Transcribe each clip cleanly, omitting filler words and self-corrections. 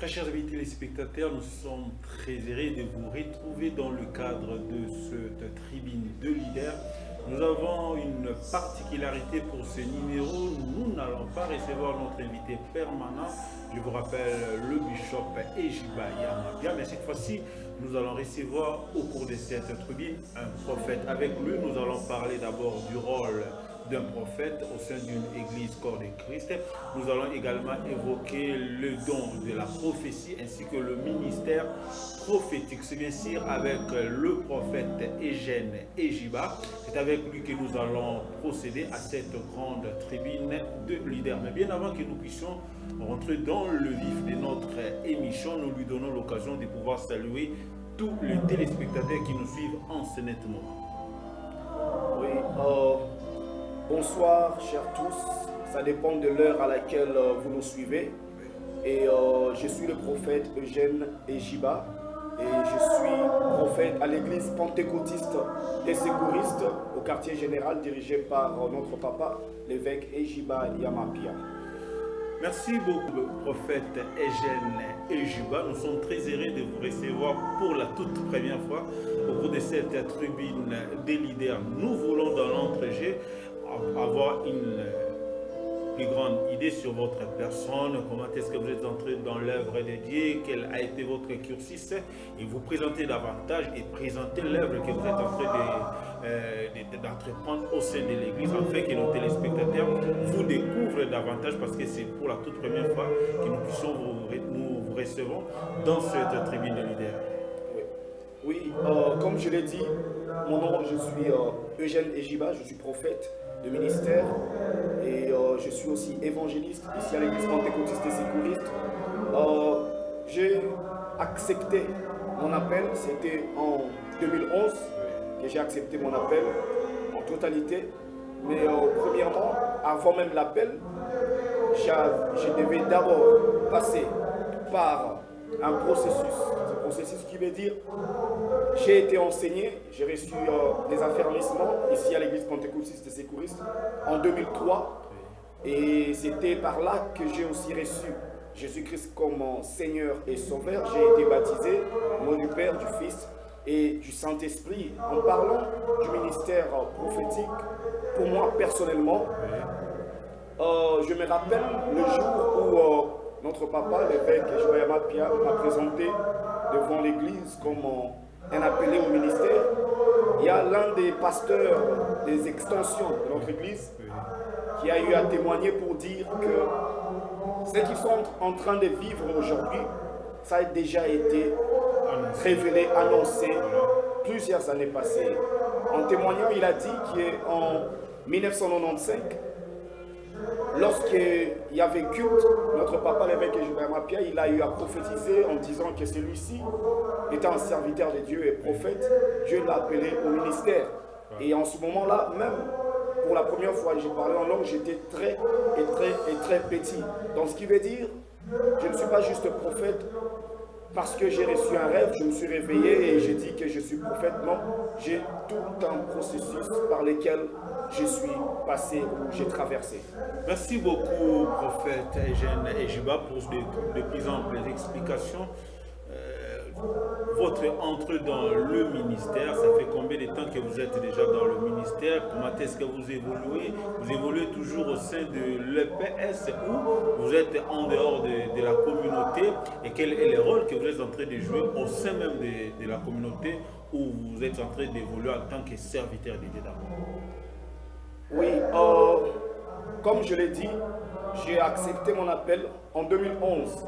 Très chers amis téléspectateurs, nous sommes très heureux de vous retrouver dans le cadre de cette tribune de leaders. Nous avons une particularité pour ce numéro, nous n'allons pas recevoir notre invité permanent, je vous rappelle le bishop Ejiba Yamabia, mais cette fois-ci nous allons recevoir au cours de cette tribune un prophète. Avec lui nous allons parler d'abord du rôle d'un prophète au sein d'une église corps de Christ. Nous allons également évoquer le don de la prophétie ainsi que le ministère prophétique. C'est bien sûr avec le prophète Eugène Ejiba. C'est avec lui que nous allons procéder à cette grande tribune de leaders. Mais bien avant que nous puissions rentrer dans le vif de notre émission, nous lui donnons l'occasion de pouvoir saluer tous les téléspectateurs qui nous suivent en ce net moment. Oui, bonsoir chers tous, ça dépend de l'heure à laquelle vous nous suivez. Et je suis le prophète Eugène Ejiba et je suis prophète à l'église pentecôtiste des secouristes au quartier général dirigé par notre papa, l'évêque Ejiba Yamapia. Merci beaucoup, prophète Eugène Ejiba. Nous sommes très heureux de vous recevoir pour la toute première fois au cours de cette tribune des leaders. Nous voulons dans l'entrejeu avoir une plus grande idée sur votre personne, comment est-ce que vous êtes entré dans l'œuvre de Dieu, quel a été votre cursus, et vous présenter davantage et présenter l'œuvre que vous êtes en train d'entreprendre au sein de l'Église, afin que nos téléspectateurs vous découvrent davantage, parce que c'est pour la toute première fois que nous puissions vous recevons dans cette tribune de leaders. Oui, comme je l'ai dit, mon nom, je suis Eugène Ejiba, je suis prophète de ministère et je suis aussi évangéliste ici à l'église pentecôtiste et sécuriste. J'ai accepté mon appel, c'était en 2011 que j'ai accepté mon appel en totalité. Mais premièrement, avant même l'appel, je devais d'abord passer par un processus. Ce processus qui veut dire, j'ai été enseigné, j'ai reçu des affermissements ici à l'église pentecôtiste et sécuriste en 2003. Et c'était par là que j'ai aussi reçu Jésus-Christ comme Seigneur et Sauveur. J'ai été baptisé au nom du Père, du Fils et du Saint-Esprit. En parlant du ministère prophétique, pour moi personnellement, je me rappelle le jour où notre papa, l'évêque Ejiba Yamapia, m'a présenté devant l'église comme un appelé au ministère. Il y a l'un des pasteurs des extensions de notre église qui a eu à témoigner pour dire que ce qu'ils sont en train de vivre aujourd'hui, ça a déjà été révélé, annoncé plusieurs années passées. En témoignant, il a dit qu'en 1995, lorsqu'il y avait culte, notre papa, l'évêque Ejiba Yamapia, il a eu à prophétiser en disant que celui-ci était un serviteur de Dieu et prophète. Dieu l'a appelé au ministère. Et en ce moment-là, même pour la première fois, j'ai parlé en langue, j'étais très petit. Donc ce qui veut dire, je ne suis pas juste prophète parce que j'ai reçu un rêve, je me suis réveillé et j'ai dit que je suis prophète. Non, j'ai tout un processus par lequel je suis passé ou j'ai traversé. Merci beaucoup, prophète Eugène Ejiba, pour de plus amples explications. Votre entrée dans le ministère, ça fait combien de temps que vous êtes déjà dans le ministère? Comment est-ce que vous évoluez? Vous évoluez toujours au sein de l'EPS ou vous êtes en dehors de la communauté? Et quel est le rôle que vous êtes en train de jouer au sein même de la communauté où vous êtes en train d'évoluer en tant que serviteur de Dieu d'abord? Oui, comme je l'ai dit, j'ai accepté mon appel en 2011.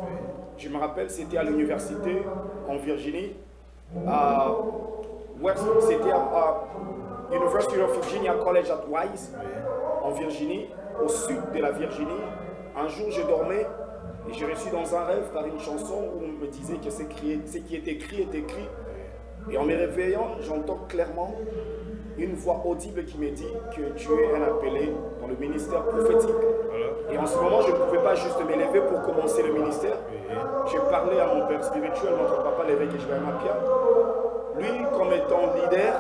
Je me rappelle, c'était à l'université en Virginie, c'était à University of Virginia College at Wise, en Virginie, au sud de la Virginie. Un jour, je dormais et j'ai reçu dans un rêve par une chanson où on me disait que ce qui est écrit est écrit. Et en me réveillant, j'entends clairement une voix audible qui me dit que tu es un appelé dans le ministère prophétique. Et en ce moment, je ne pouvais pas juste m'élever pour commencer le ministère. J'ai parlé à mon père spirituel, notre papa, l'évêque Ejiba Yamapia. Lui, comme étant leader,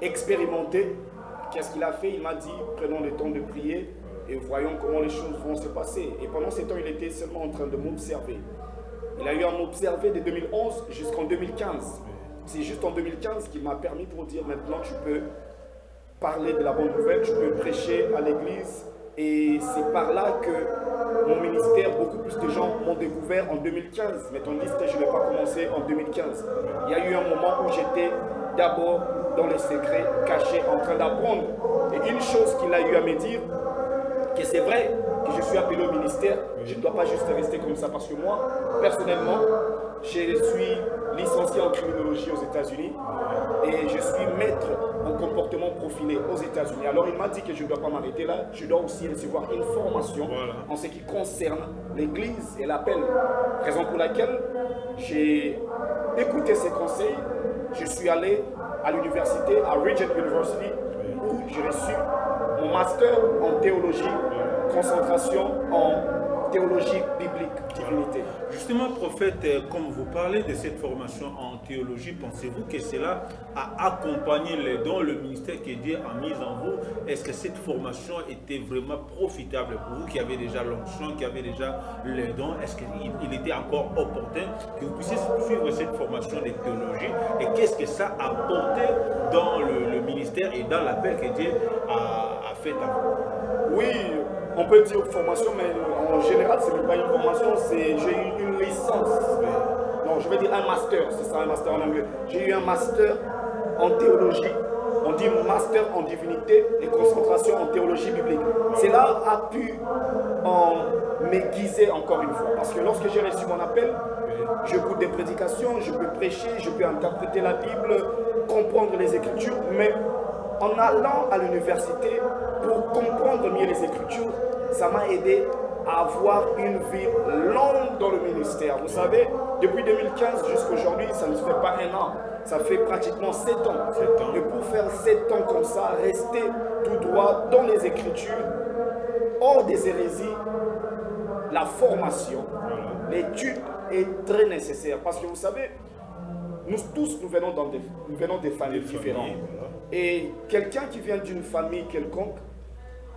expérimenté, qu'est-ce qu'il a fait? Il m'a dit, prenons le temps de prier et voyons comment les choses vont se passer. Et pendant ce temps, il était seulement en train de m'observer. Il a eu un observé de 2011 jusqu'en 2015. C'est juste en 2015 qu'il m'a permis pour dire maintenant tu peux parler de la bonne nouvelle, tu peux prêcher à l'église. Et c'est par là que mon ministère, beaucoup plus de gens m'ont découvert en 2015. Mais tandis que je n'ai pas commencé en 2015. Il y a eu un moment où j'étais d'abord dans les secrets, caché, en train d'apprendre. Et une chose qu'il a eu à me dire, que c'est vrai que je suis appelé au ministère, je ne dois pas juste rester comme ça. Parce que moi, personnellement, je suis licencié en criminologie aux États-Unis et je suis maître en comportement profilé aux États-Unis. Alors il m'a dit que je ne dois pas m'arrêter là, je dois aussi recevoir une formation en ce qui concerne l'Église et l'appel. Raison pour laquelle j'ai écouté ses conseils, je suis allé à l'université, à Regent University, où j'ai reçu mon master en théologie, concentration en théologie biblique, divinité. Justement, prophète, comme vous parlez de cette formation en théologie, pensez-vous que cela a accompagné les dons, le ministère que Dieu a mis en vous? Est-ce que cette formation était vraiment profitable pour vous qui avez déjà l'onction, qui avez déjà les dons? Est-ce qu'il était encore opportun que vous puissiez suivre cette formation de théologie? Et qu'est-ce que ça a apporté dans le ministère et dans l'appel que Dieu a fait à vous? Oui, on peut dire formation, mais en général, ce n'est pas une formation, j'ai eu une licence. Non, je vais dire un master, c'est ça, un master en anglais. J'ai eu un master en théologie, on dit master en divinité et concentration en théologie biblique. Cela a pu m'aiguiser encore une fois, parce que lorsque j'ai reçu mon appel, je goûte des prédications, je peux prêcher, je peux interpréter la Bible, comprendre les Écritures, mais en allant à l'université pour comprendre mieux les Écritures, ça m'a aidé à avoir une vie longue dans le ministère. Vous savez, depuis 2015 jusqu'à aujourd'hui, ça ne se fait pas un an, ça fait pratiquement 7 ans. Et pour faire 7 ans comme ça, rester tout droit dans les Écritures, hors des hérésies, la formation, l'étude est très nécessaire. Parce que vous savez, nous tous, nous venons des familles différentes. Et quelqu'un qui vient d'une famille quelconque,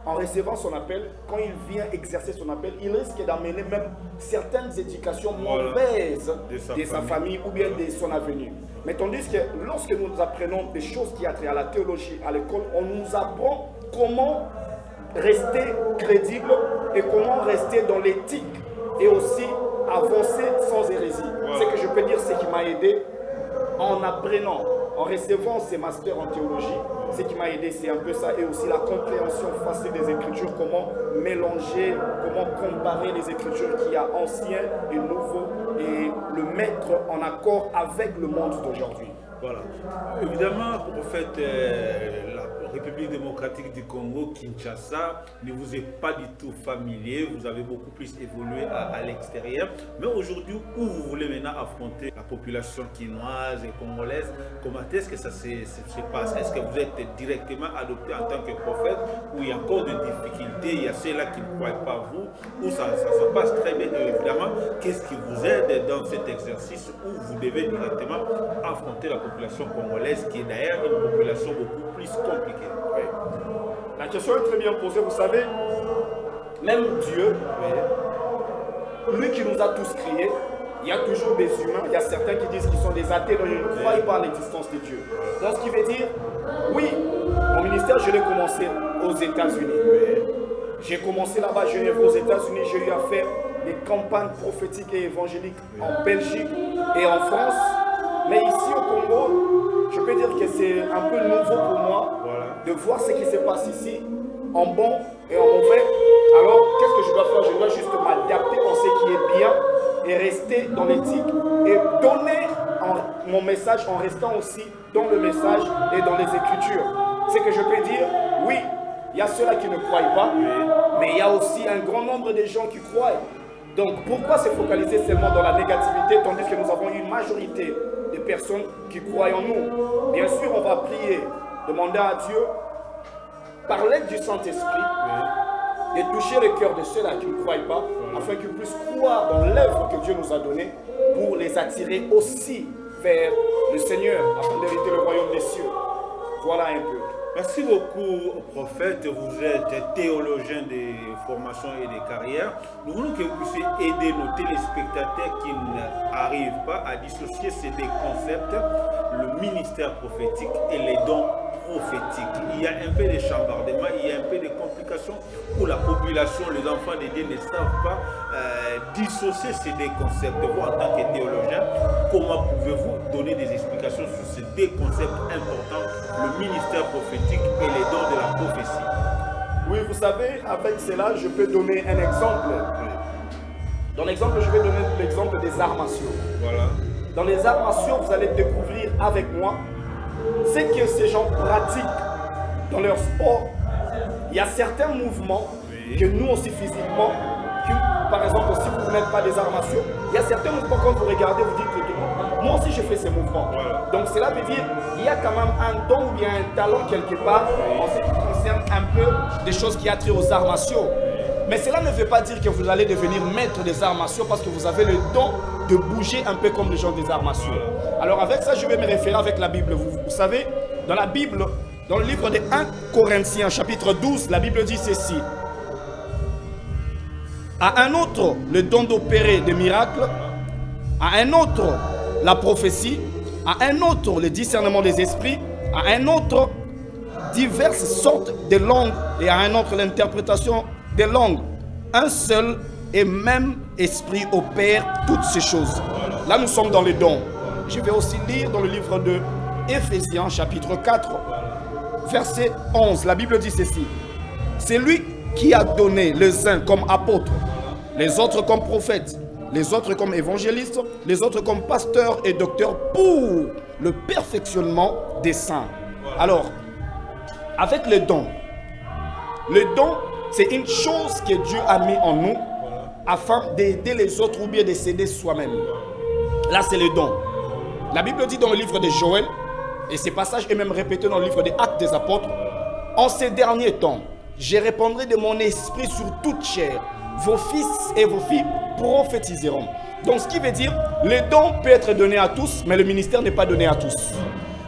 en recevant son appel, quand il vient exercer son appel, il risque d'amener même certaines éducations mauvaises de sa famille ou bien de son avenir. Mais tandis que lorsque nous apprenons des choses qui ont trait à la théologie à l'école, on nous apprend comment rester crédible et comment rester dans l'éthique et aussi avancer sans hérésie. Ce que je peux dire, c'est qui m'a aidé en apprenant, en recevant ces masters en théologie. Ce qui m'a aidé, c'est un peu ça, et aussi la compréhension facile des Écritures, comment mélanger, comment comparer les Écritures qu'il y a anciens et nouveaux, et le mettre en accord avec le monde d'aujourd'hui. Voilà. Évidemment, prophète, la République démocratique du Congo, Kinshasa, ne vous est pas du tout familier. Vous avez beaucoup plus évolué à l'extérieur. Mais aujourd'hui, où vous voulez maintenant affronter la population quinoise et congolaise, comment est-ce que ça se passe? Est-ce que vous êtes directement adopté en tant que prophète, ou il y a encore des difficultés? Il y a ceux-là qui ne croient pas vous, ou ça se passe très bien? Et évidemment, qu'est-ce qui vous aide dans cet exercice où vous devez directement affronter la population congolaise, qui est d'ailleurs une population beaucoup plus compliquée? Oui. La question est très bien posée. Vous savez, même Dieu, lui qui nous a tous créés, il y a toujours des humains, il y a certains qui disent qu'ils sont des athées, donc ils ne croient pas à l'existence de Dieu. Donc ce qui veut dire, oui, mon ministère, je l'ai commencé aux États-Unis. J'ai commencé là-bas, je l'ai fait aux États-Unis, j'ai eu à faire des campagnes prophétiques et évangéliques en Belgique et en France. Mais ici au Congo, je peux dire que c'est un peu nouveau pour moi de voir ce qui se passe ici, en bon et en mauvais. Alors, qu'est-ce que je dois faire? Je dois juste m'adapter en ce qui est bien et rester dans l'éthique et donner mon message en restant aussi dans le message et dans les Écritures. Ce que je peux dire, oui, il y a ceux-là qui ne croient pas, mais il y a aussi un grand nombre de gens qui croient. Donc, pourquoi se focaliser seulement dans la négativité tandis que nous avons une majorité de personnes qui croient en nous? Bien sûr, on va prier, demander à Dieu, par l'aide du Saint-Esprit, de toucher le cœur de ceux-là qui ne croient pas, afin qu'ils puissent croire dans l'œuvre que Dieu nous a donnée, pour les attirer aussi vers le Seigneur, afin d'hériter le royaume des cieux. Voilà un peu. Merci beaucoup, prophète. Vous êtes théologien des formations et des carrières. Nous voulons que vous puissiez aider nos téléspectateurs qui n'arrivent pas à dissocier ces deux concepts, le ministère prophétique et les dons prophétiques. Il y a un peu de chambardement, il y a un peu de complications où la population, les enfants de Dieu ne savent pas dissocier ces deux concepts. Vous, en tant que théologien, comment pouvez-vous donner des explications sur ces deux concepts importants, le ministère prophétique et les dons de la prophétie? Oui, vous savez, avec cela, je peux donner un exemple. Dans l'exemple, je vais donner l'exemple des arts martiaux. Voilà. Dans les arts martiaux, vous allez découvrir avec moi ce que ces gens pratiquent dans leur sport. Il y a certains mouvements que nous aussi physiquement, que, par exemple, si vous n'êtes pas des arts martiaux, il y a certains mouvements quand vous regardez, vous dites que moi aussi je fais ces mouvements. Voilà. Donc cela veut dire qu'il y a quand même un don ou bien un talent quelque part en ce qui concerne un peu des choses qui attirent aux arts martiaux. Mais cela ne veut pas dire que vous allez devenir maître des arts martiaux parce que vous avez le don de bouger un peu comme les gens des arts martiaux. Alors avec ça, je vais me référer avec la Bible. Vous savez, dans la Bible, dans le livre de 1 Corinthiens, chapitre 12, la Bible dit ceci. À un autre, le don d'opérer des miracles. À un autre, la prophétie. À un autre, le discernement des esprits. À un autre, diverses sortes de langues. Et à un autre, l'interprétation des langues. Un seul et même esprit opère toutes ces choses. Là, nous sommes dans les dons. Je vais aussi lire dans le livre de Éphésiens, chapitre 4, verset 11. La Bible dit ceci. C'est lui qui a donné les uns comme apôtres, les autres comme prophètes, les autres comme évangélistes, les autres comme pasteurs et docteurs pour le perfectionnement des saints. Alors, avec le don, c'est une chose que Dieu a mis en nous afin d'aider les autres ou bien de s'aider soi-même. Là, c'est le don. La Bible dit dans le livre de Joël, et ce passage est même répété dans le livre des Actes des Apôtres, en ces derniers temps, je répandrai de mon esprit sur toute chair. Vos fils et vos filles prophétiseront. Donc, ce qui veut dire, le don peut être donné à tous, mais le ministère n'est pas donné à tous.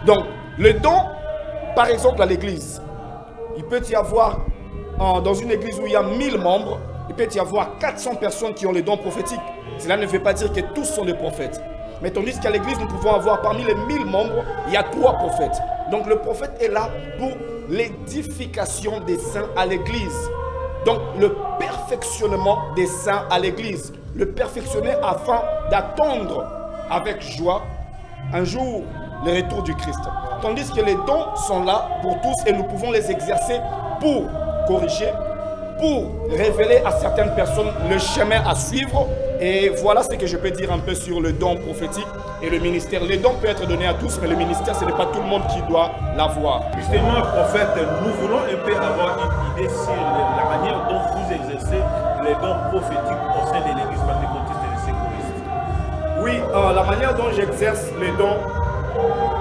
Donc, le don, par exemple, à l'église, il peut y avoir, dans une église où il y a 1000 membres, il peut y avoir 400 personnes qui ont le don prophétique. Cela ne veut pas dire que tous sont des prophètes. Mais tandis qu'à l'église, nous pouvons avoir parmi les 1000 membres, il y a 3 prophètes. Donc le prophète est là pour l'édification des saints à l'église. Donc le perfectionnement des saints à l'église. Le perfectionner afin d'attendre avec joie un jour le retour du Christ. Tandis que les dons sont là pour tous et nous pouvons les exercer pour corriger, pour révéler à certaines personnes le chemin à suivre. Et voilà ce que je peux dire un peu sur le don prophétique et le ministère. Les dons peuvent être donnés à tous, mais le ministère, ce n'est pas tout le monde qui doit l'avoir. Justement, prophète, nous voulons un peu avoir une idée sur la manière dont vous exercez les dons prophétiques au sein de l'église pentecôtiste et des sécuristes. Oui, la manière dont j'exerce les dons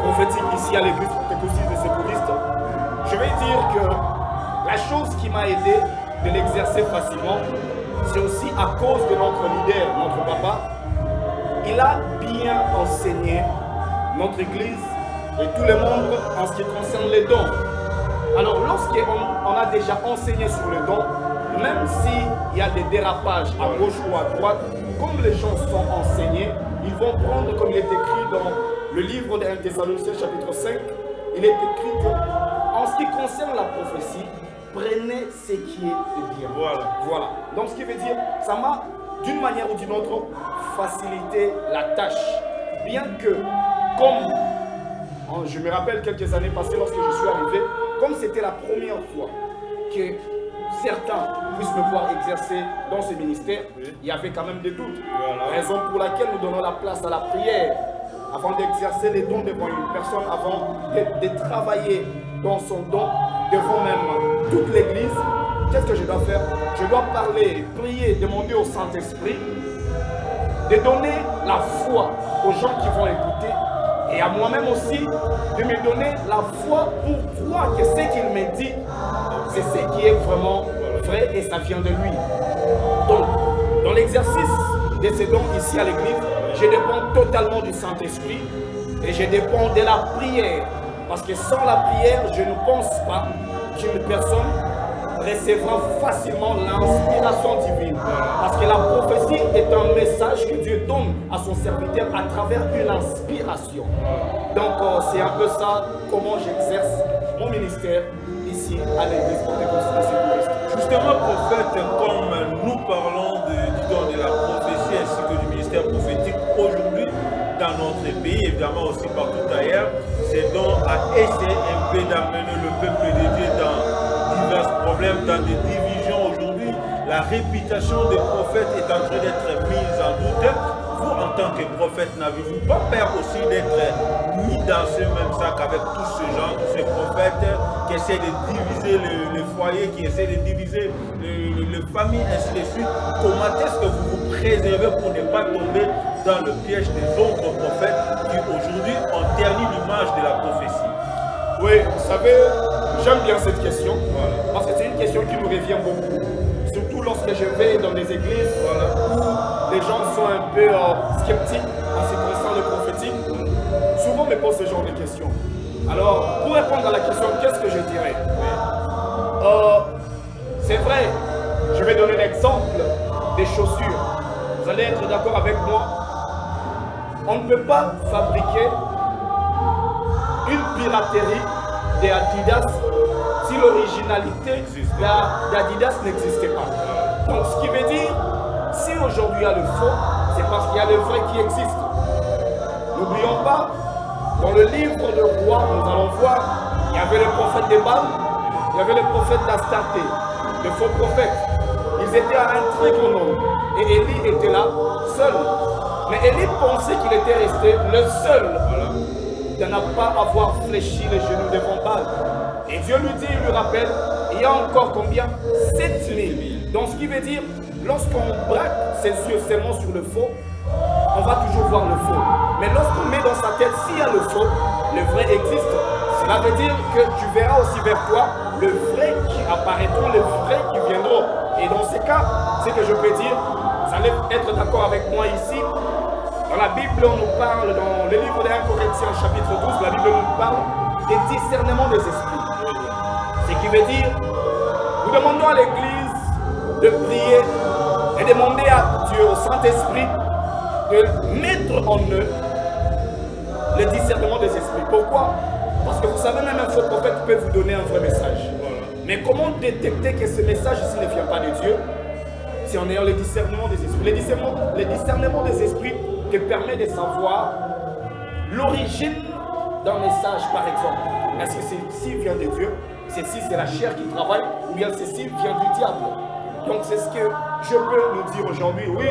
prophétiques ici à l'église pentecôtiste et sécuristes, je vais dire que la chose qui m'a aidé de l'exercer facilement, c'est aussi à cause de notre leader, notre papa. Il a bien enseigné notre église et tous les membres en ce qui concerne les dons. Alors lorsqu'on a déjà enseigné sur les dons, même s'il y a des dérapages à gauche ou à droite, comme les gens sont enseignés, ils vont prendre, comme il est écrit dans le livre des 1 Thessaloniciens chapitre 5, il est écrit que en ce qui concerne la prophétie, prenez ce qui est bien. Voilà. Donc ce qui veut dire, ça m'a d'une manière ou d'une autre facilité la tâche. Bien que, comme je me rappelle quelques années passées lorsque je suis arrivé, comme c'était la première fois que certains puissent me voir exercer dans ce ministère, il y avait quand même des doutes. Raison pour laquelle nous donnons la place à la prière avant d'exercer les dons devant une personne, avant de travailler dans son don devant même toute l'église. Qu'est-ce que je dois faire? Je dois parler, prier, demander au Saint-Esprit de donner la foi aux gens qui vont écouter et à moi-même aussi de me donner la foi pour croire que ce qu'il me dit, c'est ce qui est vraiment vrai et ça vient de lui. Donc, dans l'exercice de ces dons ici à l'église, je dépends totalement du Saint-Esprit et je dépends de la prière Parce que sans la prière, je ne pense pas qu'une personne recevra facilement l'inspiration divine. Parce que la prophétie est un message que Dieu donne à son serviteur à travers une inspiration. Donc c'est un peu ça, comment j'exerce mon ministère ici à l'église pentecôtiste de Secouriste. Justement, prophète, comme nous parlons du don de la prophétie ainsi que du ministère prophétique aujourd'hui dans notre pays, évidemment aussi partout ailleurs, c'est donc à essayer un peu d'amener le peuple de Dieu dans divers problèmes, dans des divisions aujourd'hui. La réputation des prophètes est en train d'être mise en doute. Vous, en tant que prophète, n'avez-vous pas peur aussi d'être mis dans ce même sac avec tous ces gens, tous ces prophètes qui essaient de diviser le foyer, qui essaient de diviser les familles, ainsi de suite? Comment est-ce que vous vous préservez pour ne pas tomber dans le piège des autres prophètes qui aujourd'hui ont terni l'image de la prophétie? Oui, vous savez, j'aime bien cette question, parce que c'est une question qui nous revient beaucoup. Surtout lorsque je vais dans des églises où les gens sont un peu sceptiques en ce qui concerne le prophétique, souvent me posent ce genre de questions. Alors, pour répondre à la question, qu'est-ce que je dirais? C'est vrai, je vais donner l'exemple des chaussures. Vous allez être d'accord avec moi. On ne peut pas fabriquer une piraterie des Adidas si l'originalité d'Adidas n'existait pas. Donc ce qui veut dire, si aujourd'hui il y a le faux, c'est parce qu'il y a le vrai qui existe. N'oublions pas, dans le livre de Rois, nous allons voir, il y avait le prophète des Baal, il y avait le prophète d'Astarté, le faux prophète. Ils étaient à un très grand nombre. Et Élie était là, seul. Mais Élie pensait qu'il était resté le seul de ne pas avoir fléchi les genoux devant Baal. Et Dieu lui dit, il lui rappelle, il y a encore combien? 7000. Donc ce qui veut dire, lorsqu'on braque ses yeux seulement sur le faux, on va toujours voir le faux. Mais lorsqu'on met dans sa tête, s'il y a le faux, le vrai existe. Cela veut dire que tu verras aussi vers toi le vrai qui apparaîtra, le vrai qui viendra. Et dans ces cas, ce que je peux dire, vous allez être d'accord avec moi ici. Dans la Bible, on nous parle, dans le livre de 1 Corinthiens chapitre 12, la Bible nous parle des discernements des esprits. Ce qui veut dire, nous demandons à l'Église de prier et demander à Dieu, au Saint-Esprit, de mettre en eux le discernement des esprits. Pourquoi? Parce que vous savez, même un faux prophète peut vous donner un vrai message. Mais comment détecter que ce message ici ne vient pas de Dieu? C'est en ayant le discernement des esprits. Le discernement des esprits te permet de savoir l'origine d'un message, par exemple. Est-ce que ceci vient de Dieu? Ceci, c'est la chair qui travaille, ou bien ceci vient du diable? Donc c'est ce que je peux nous dire aujourd'hui. Oui,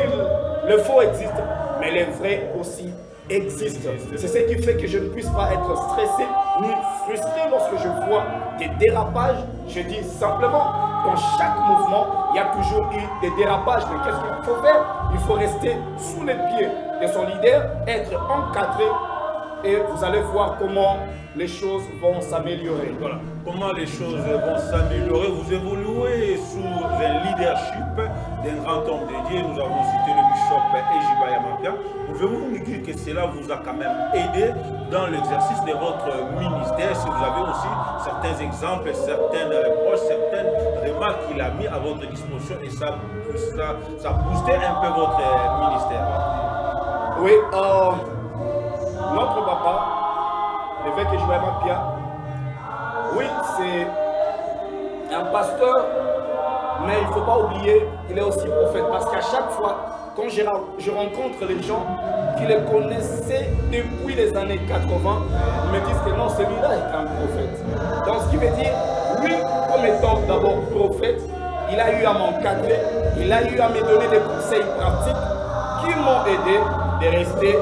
le faux existe, mais le vrai aussi existe. C'est ce qui fait que je ne puisse pas être stressé ni frustré lorsque je vois des dérapages. Je dis simplement, dans chaque mouvement, il y a toujours eu des dérapages. Mais qu'est-ce qu'il faut faire? Il faut rester sous les pieds de son leader, être encadré, et vous allez voir comment les choses vont s'améliorer. Voilà. Comment les choses vont s'améliorer. Vous évoluez sous un leadership d'un grand homme de Dieu. Nous avons cité le bishop Ejiba Yamapia. Pouvez-vous nous dire que cela vous a quand même aidé dans l'exercice de votre ministère? Si vous avez aussi certains exemples, certaines reproches, certaines remarques qu'il a mis à votre disposition et ça boostait un peu votre ministère. Oui, notre papa, l'évêque Ejiba Yamapia, oui, c'est un pasteur, mais il ne faut pas oublier qu'il est aussi prophète. Parce qu'à chaque fois, quand je rencontre les gens qui le connaissaient depuis les années 80, ils me disent que non, celui-là est un prophète. Donc ce qui veut dire, lui, comme étant d'abord prophète, il a eu à m'encadrer, il a eu à me donner des conseils pratiques qui m'ont aidé de rester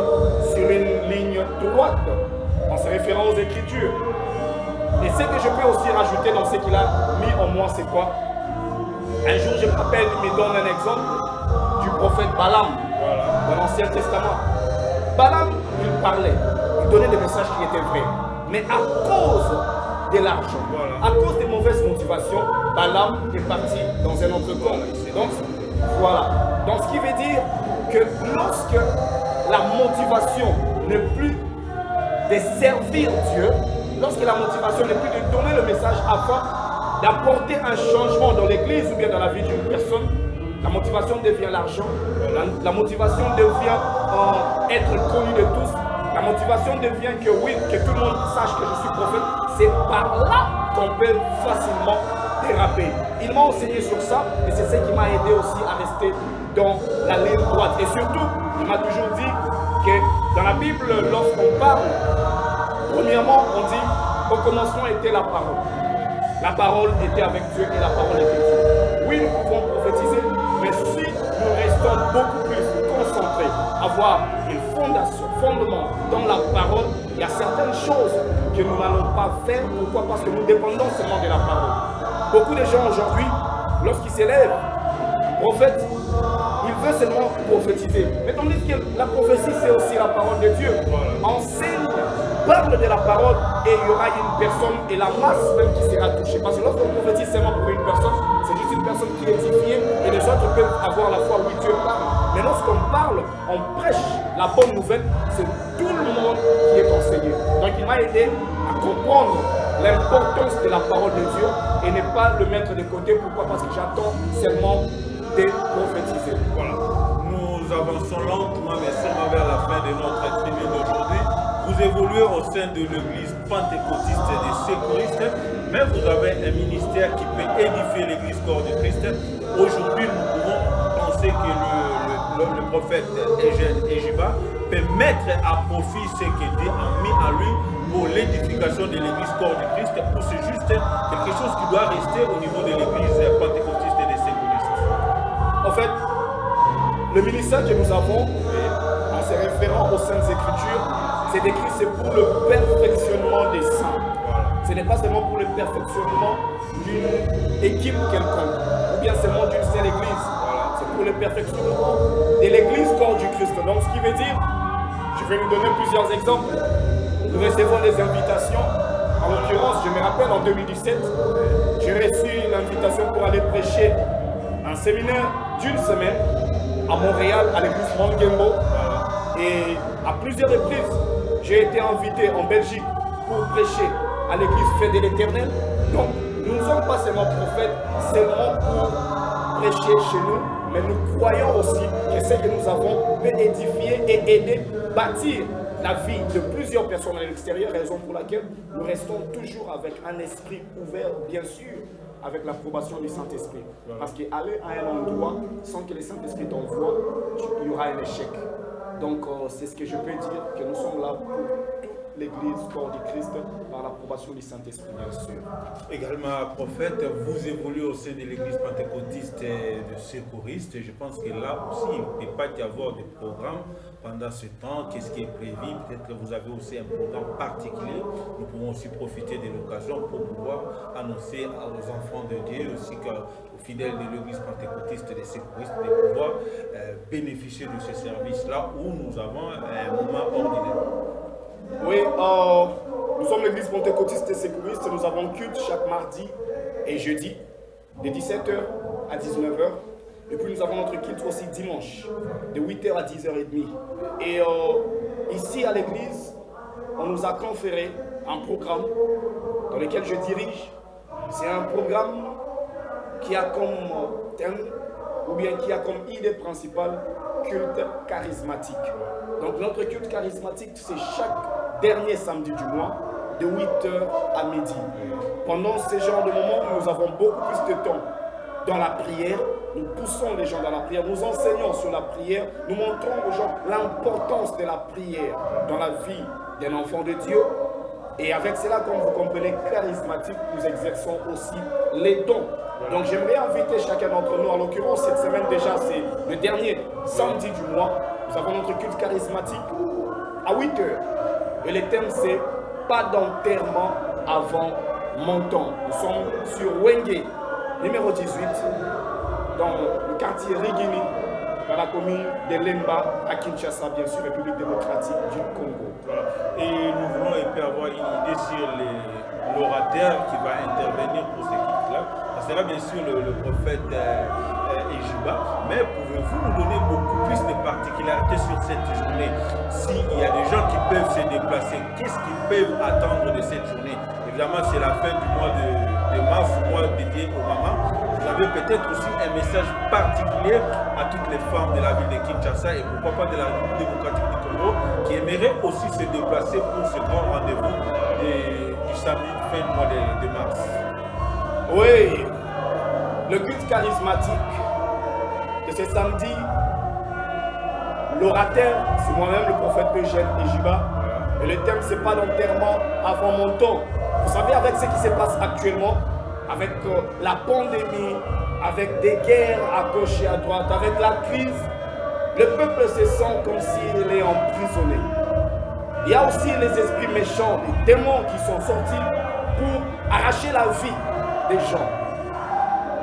sur une ligne droite en se référant aux Écritures. Et ce que je peux aussi rajouter dans ce qu'il a mis en moi, c'est quoi? Un jour, je me rappelle, il me donne un exemple du prophète Balaam dans l'Ancien Testament. Balaam, il parlait, il donnait des messages qui étaient vrais. Mais à cause de l'argent, à cause des mauvaises motivations, Balaam est parti dans un autre camp. Donc, voilà. Donc, ce qui veut dire que lorsque la motivation n'est plus de servir Dieu, lorsque la motivation n'est plus de donner le message afin d'apporter un changement dans l'église ou bien dans la vie d'une personne, la motivation devient l'argent, la motivation devient être connu de tous, la motivation devient que oui, que tout le monde sache que je suis prophète. C'est par là qu'on peut facilement déraper. Il m'a enseigné sur ça et c'est ce qui m'a aidé aussi à rester dans la ligne droite. Et surtout, il m'a toujours dit que dans la Bible, lorsqu'on parle, premièrement, on dit au commencement était la parole. La parole était avec Dieu et la parole était Dieu. Oui, nous pouvons prophétiser, mais si nous restons beaucoup plus concentrés, avoir une fondement dans la parole, il y a certaines choses que nous n'allons pas faire. Pourquoi? Parce que nous dépendons seulement de la parole. Beaucoup de gens aujourd'hui, lorsqu'ils s'élèvent, prophètes, ils veulent seulement prophétiser. Mais tandis que la prophétie, c'est aussi la parole de Dieu. Enseigne, parle de la parole et il y aura une personne et la masse même qui sera touchée. Parce que lorsqu'on prophétise seulement pour une personne, c'est juste une personne qui est édifiée et les autres peuvent avoir la foi, oui, Dieu parle. Mais lorsqu'on parle, on prêche la bonne nouvelle, c'est tout le monde qui est enseigné. Donc il m'a aidé à comprendre l'importance de la parole de Dieu et ne pas le mettre de côté. Pourquoi? Parce que j'attends seulement de prophétiser. Voilà. Nous avançons lentement, mais sûrement vers la fin de notre tribune d'aujourd'hui. Vous évoluez au sein de l'église pentecôtiste des secouristes, mais vous avez un ministère qui peut édifier l'église corps de Christ. Aujourd'hui, nous pouvons penser que le prophète Eugène Ejiba peut mettre à profit ce que Dieu a mis à lui pour l'édification de l'église corps de Christ, ou c'est juste quelque chose qui doit rester au niveau de l'église pentecôtiste des secouristes? En fait, le ministère que nous avons, en se référant aux Saintes Écritures, c'est écrit, c'est pour le perfectionnement des saints. Ce n'est pas seulement pour le perfectionnement d'une équipe quelconque, ou bien seulement d'une seule église. C'est pour le perfectionnement de l'église corps du Christ. Donc, ce qui veut dire, je vais vous donner plusieurs exemples. Nous recevons des invitations. En l'occurrence, je me rappelle en 2017, j'ai reçu l'invitation pour aller prêcher un séminaire d'une semaine à Montréal, à l'église Mangembo. Et à plusieurs reprises, j'ai été invité en Belgique pour prêcher à l'église Fête de l'Éternel. Donc, nous ne sommes pas seulement prophètes, seulement pour prêcher chez nous, mais nous croyons aussi que ce que nous avons peut édifier et aider, bâtir la vie de plusieurs personnes à l'extérieur, raison pour laquelle nous restons toujours avec un esprit ouvert, bien sûr, avec l'approbation du Saint-Esprit. Parce qu'aller à un endroit sans que le Saint-Esprit t'envoie, il y aura un échec. Donc c'est ce que je peux dire, que nous sommes là pour toute l'église corps du Christ par l'approbation du Saint-Esprit, bien sûr. Également, prophète, vous évoluez au sein de l'église pentecôtiste de secouristes. Je pense que là aussi, il ne peut pas y avoir de programme pendant ce temps. Qu'est-ce qui est prévu? Peut-être que vous avez aussi un programme particulier. Nous pouvons aussi profiter de l'occasion pour pouvoir annoncer aux enfants de Dieu, aussi qu'aux fidèles de l'église pentecôtiste des secouristes, de pouvoir bénéficier de ce service-là où nous avons un moment ordinaire. Oui, nous sommes l'église pentecôtiste et sécuriste. Nous avons culte chaque mardi et jeudi, de 17h à 19h. Et puis nous avons notre culte aussi dimanche, de 8h à 10h30. Et ici à l'église, on nous a conféré un programme dans lequel je dirige. C'est un programme qui a comme thème, ou bien qui a comme idée principale, culte charismatique. Donc notre culte charismatique, c'est chaque dernier samedi du mois, de 8h à midi. Pendant ce genre de moments, nous avons beaucoup plus de temps dans la prière. Nous poussons les gens dans la prière, nous enseignons sur la prière, nous montrons aux gens l'importance de la prière dans la vie d'un enfant de Dieu. Et avec cela, comme vous comprenez, charismatique, nous exerçons aussi les dons. Donc j'aimerais inviter chacun d'entre nous, en l'occurrence cette semaine déjà, c'est le dernier samedi du mois, nous avons notre culte charismatique à 8h. Et le thème c'est « Pas d'enterrement avant mon temps ». Nous sommes sur Wenge, numéro 18, dans le quartier Rigini, dans la commune de Lemba, à Kinshasa, bien sûr, République démocratique du Congo. Voilà. Et nous voulons avoir une idée sur l'orateur qui va intervenir pour ce culte-là. Ça sera bien sûr le prophète Ejiba, mais pouvez-vous nous donner beaucoup plus de particularités sur cette journée? s'il y a des gens qui peuvent se déplacer, qu'est-ce qu'ils peuvent attendre de cette journée? Évidemment, c'est la fin du mois de mars, mois dédié aux mamans. Vous avez peut-être aussi un message particulier à toutes les femmes de la ville de Kinshasa et pourquoi pas de la République démocratique du Congo qui aimeraient aussi se déplacer pour ce grand rendez-vous du samedi fin du mois de mars. Oui, le culte charismatique de ce samedi, l'orateur, c'est moi-même le prophète Eugène Ejiba. Et le thème, c'est pas d'enterrement avant mon temps. Vous savez, avec ce qui se passe actuellement, avec la pandémie, avec des guerres à gauche et à droite, avec la crise, le peuple se sent comme s'il est emprisonné. Il y a aussi les esprits méchants, les démons qui sont sortis pour arracher la vie des gens.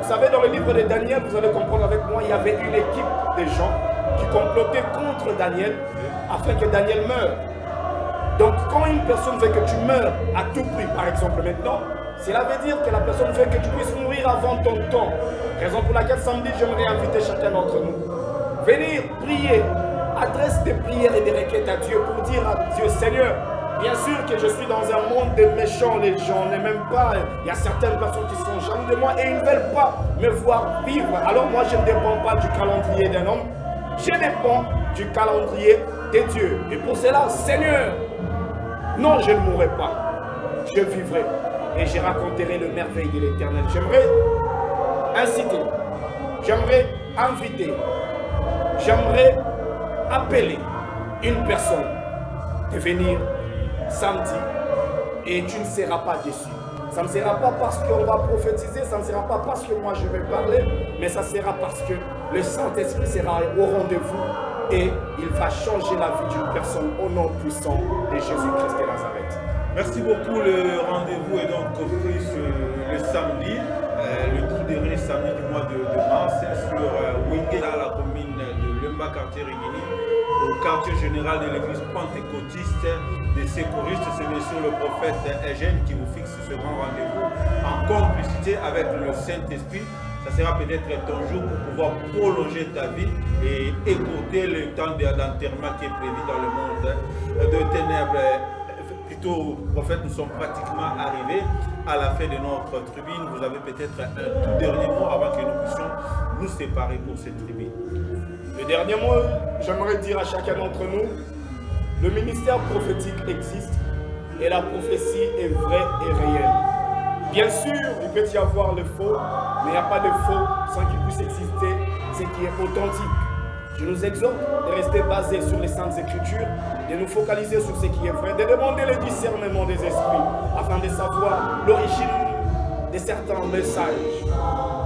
Vous savez, dans le livre de Daniel, vous allez comprendre avec moi, il y avait une équipe de gens qui complotaient contre Daniel afin que Daniel meure. Donc, quand une personne veut que tu meurs à tout prix, par exemple maintenant, cela veut dire que la personne veut que tu puisses mourir avant ton temps. Raison pour laquelle samedi, j'aimerais inviter chacun d'entre nous. Venir prier, adresse des prières et des requêtes à Dieu pour dire à Dieu, Seigneur, bien sûr que je suis dans un monde de méchants, les gens ne m'aiment pas. Il y a certaines personnes qui sont jaloux de moi et ils ne veulent pas me voir vivre. Alors moi, je ne dépends pas du calendrier d'un homme, je dépends du calendrier de Dieu. Et pour cela, Seigneur, non, je ne mourrai pas, je vivrai et je raconterai le merveille de l'Éternel. J'aimerais inciter, j'aimerais inviter, j'aimerais appeler une personne de venir samedi et tu ne seras pas déçu. Ça ne sera pas parce qu'on va prophétiser, ça ne sera pas parce que moi je vais parler, mais ça sera parce que le Saint-Esprit sera au rendez-vous et il va changer la vie d'une personne au nom puissant de Jésus-Christ de Nazareth. Merci beaucoup. Le rendez-vous est donc pris le samedi, le tout dernier samedi du mois de mars, sur Wingé, dans la commune de Lemba, quartier Rigini, au quartier général de l'église pentecôtiste des secouristes. C'est bien sûr le prophète Eugène qui vous fixe ce grand rendez-vous en complicité avec le Saint-Esprit. Ça sera peut-être ton jour pour pouvoir prolonger ta vie et écourter le temps d'enterrement qui est prévu dans le monde de ténèbres. Plutôt, prophète, nous sommes pratiquement arrivés à la fin de notre tribune. Vous avez peut-être un tout dernier mot avant que nous puissions nous séparer pour cette tribune. Le dernier mot, j'aimerais dire à chacun d'entre nous, le ministère prophétique existe et la prophétie est vraie et réelle. Bien sûr, il peut y avoir le faux, mais il n'y a pas de faux sans qu'il puisse exister ce qui est authentique. Je nous exhorte de rester basés sur les Saintes Écritures, de nous focaliser sur ce qui est vrai, de demander le discernement des esprits afin de savoir l'origine de certains messages.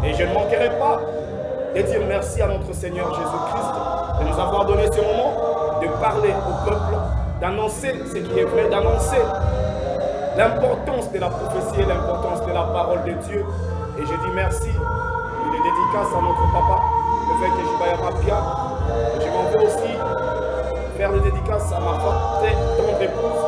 Et je ne manquerai pas de dire merci à notre Seigneur Jésus-Christ de nous avoir donné ce moment de parler au peuple, d'annoncer ce qui est vrai, d'annoncer l'importance de la prophétie et l'importance de la parole de Dieu. Et je dis merci et des dédicaces à notre papa, le fait que Ejiba Yamapia. Je m'en vais aussi faire des dédicaces à ma femme, tendre épouse,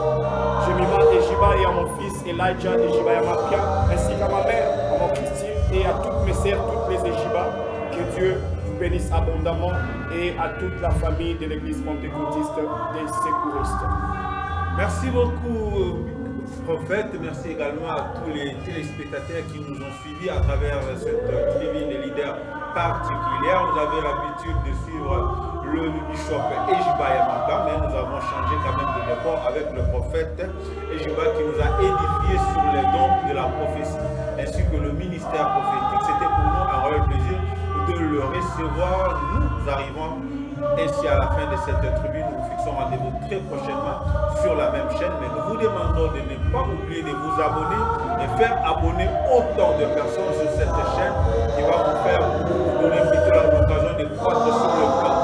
Jemima Ejiba, et à mon fils Elijah Ejiba Yamapia, ainsi qu'à ma mère, à mon Christine, et à toutes mes sœurs, toutes les Ejiba. Que Dieu vous bénisse abondamment et à toute la famille de l'église pentecôtiste des secouristes. Merci beaucoup, prophète. Merci également à tous les téléspectateurs qui nous ont suivis à travers cette tribune des leaders particulière. Vous avez l'habitude de suivre le bishop Ejiba Yamapia, mais nous avons changé quand même de départ avec le prophète Ejiba qui nous a édifié sur les dons de la prophétie ainsi que le ministère prophétique. C'était pour nous un réel plaisir de le recevoir. Nous arrivons ainsi à la fin de cette tribune. Nous fixons rendez-vous très prochainement sur la même chaîne, mais nous vous demandons de ne pas oublier de vous abonner et faire abonner autant de personnes sur cette chaîne qui va vous faire vous donner plutôt l'occasion de croître sur le plan